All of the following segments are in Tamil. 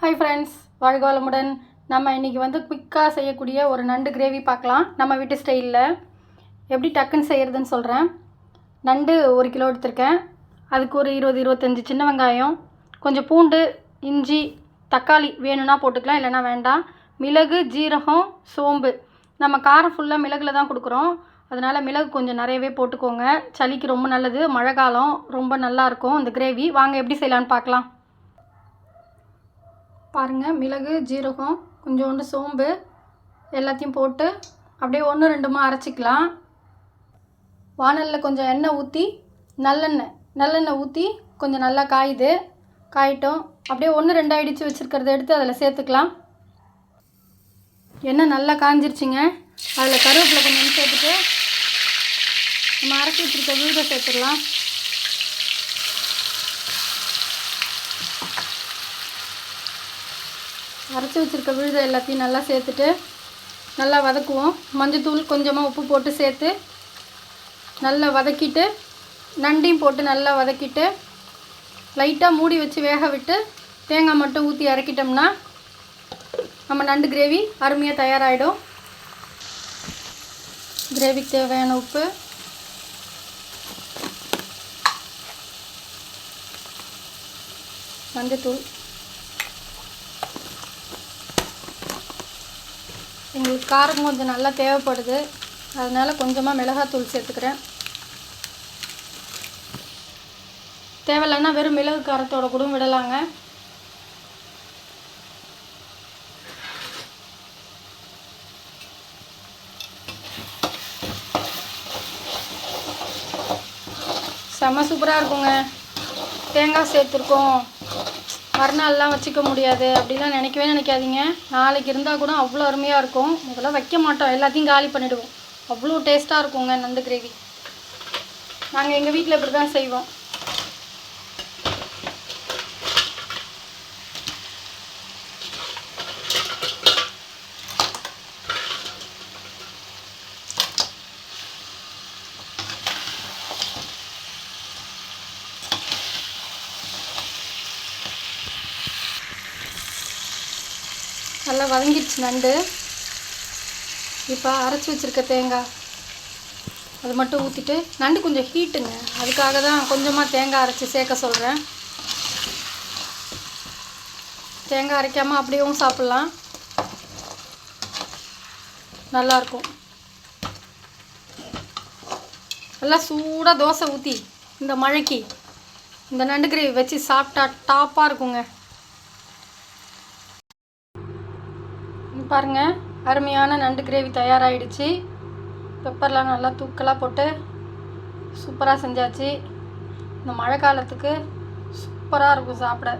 ஹாய் ஃப்ரெண்ட்ஸ், வாழ்க வளமுடன். நம்ம இன்றைக்கி குயிக்காக செய்யக்கூடிய ஒரு நண்டு கிரேவி பார்க்கலாம். நம்ம வீட்டு ஸ்டைலில் எப்படி டக்குன்னு செய்கிறதுன்னு சொல்கிறேன். நண்டு 1 கிலோ எடுத்திருக்கேன். அதுக்கு ஒரு 20-25 சின்ன வெங்காயம், கொஞ்சம் பூண்டு, இஞ்சி, தக்காளி வேணும்னா போட்டுக்கலாம், இல்லைனா வேண்டாம். மிளகு, ஜீரகம், சோம்பு. நம்ம காரம் ஃபுல்லாக மிளகுல தான் கொடுக்குறோம், அதனால் மிளகு கொஞ்சம் நிறையவே போட்டுக்கோங்க. சளிக்கு ரொம்ப நல்லது, மழை காலம் ரொம்ப நல்லாயிருக்கும் இந்த கிரேவி. வாங்க எப்படி செய்யலான்னு பார்க்கலாம். பாருங்கள், மிளகு, ஜீரகம், கொஞ்சோண்டு சோம்பு எல்லாத்தையும் போட்டு அப்படியே 1-2 அரைச்சிக்கலாம். வானலில் கொஞ்சம் எண்ணெய் ஊற்றி நல்லெண்ணெய் ஊற்றி கொஞ்சம் நல்லா காயிட்டும். அப்படியே 1-2 அடித்து வச்சுருக்கிறத எடுத்து அதில் சேர்த்துக்கலாம். எண்ணெய் நல்லா காஞ்சிருச்சுங்க. அதில் கருவேப்பிலை கொஞ்சம் சேர்த்துட்டு நம்ம அரைச்சி வச்சுருக்க விழுதை சேர்த்துடலாம். அரைச்சி வச்சுருக்க விழுதை எல்லாத்தையும் நல்லா சேர்த்துட்டு நல்லா வதக்குவோம். மஞ்சத்தூள், கொஞ்சமாக உப்பு போட்டு சேர்த்து நல்லா வதக்கிட்டு, நண்டையும் போட்டு நல்லா வதக்கிட்டு லைட்டாக மூடி வச்சு வேக விட்டு தேங்காய் மட்டும் ஊற்றி இறக்கிட்டோம்னா நம்ம நண்டு கிரேவி அருமையாக தயாராகிடும். கிரேவிக்கு தேவையான உப்பு, மஞ்சத்தூள், எங்களுக்கு காரம் கொஞ்சம் நல்லா தேவைப்படுது, அதனால் கொஞ்சமாக மிளகாத்தூள் சேர்த்துக்கிறேன். தேவையில்லைன்னா வெறும் மிளகு காரத்தோட கூட விடலாங்க. செம்ம சூப்பராக இருக்குங்க. தேங்காய் சேர்த்துருக்கோம், மறுநாள்லாம் வச்சுக்க முடியாது அப்படிலாம் நினைக்காதீங்க. நாளைக்கு இருந்தால் கூட அவ்வளோ அருமையாக இருக்கும். முதல்ல வைக்க மாட்டோம், எல்லாத்தையும் காலி பண்ணிவிடுவோம். அவ்வளோ டேஸ்ட்டாக இருக்குங்க நண்டு கிரேவி. நாங்கள் எங்கள் வீட்டில் இப்படி தான் செய்வோம். நல்லா வதங்கிடுச்சு நண்டு. இப்போ அரைச்சி வச்சுருக்க தேங்காய் அது மட்டும் ஊற்றிட்டு, நண்டு கொஞ்சம் ஹீட்டுங்க, அதுக்காக தான் கொஞ்சமாக தேங்காய் அரைச்சி சேர்க்க சொல்கிறேன். தேங்காய் அரைக்காமல் அப்படியும் சாப்பிட்லாம், நல்லாயிருக்கும். நல்லா சூடாக தோசை ஊற்றி இந்த மழைக்கு இந்த நண்டு கிரேவி வச்சு சாப்பிட்டா டாப்பாக இருக்குங்க. பாருங்கள், அருமையான நண்டு கிரேவி தயாராகிடுச்சு. பெப்பர்லாம் நல்லா தூக்கலாக போட்டு சூப்பராக செஞ்சாச்சு. இந்த மழை காலத்துக்கு சூப்பராக இருக்கும் சாப்பிட.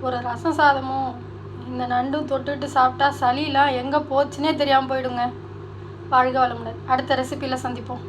ஒரு ரசம் சாதமும் இந்த நண்டும் தொட்டுட்டு சாப்பிட்டா சளியெலாம் எங்கே போச்சுன்னே தெரியாமல் போயிடுங்க. வாழ்க வளமுடன். அடுத்த ரெசிபியில் சந்திப்போம்.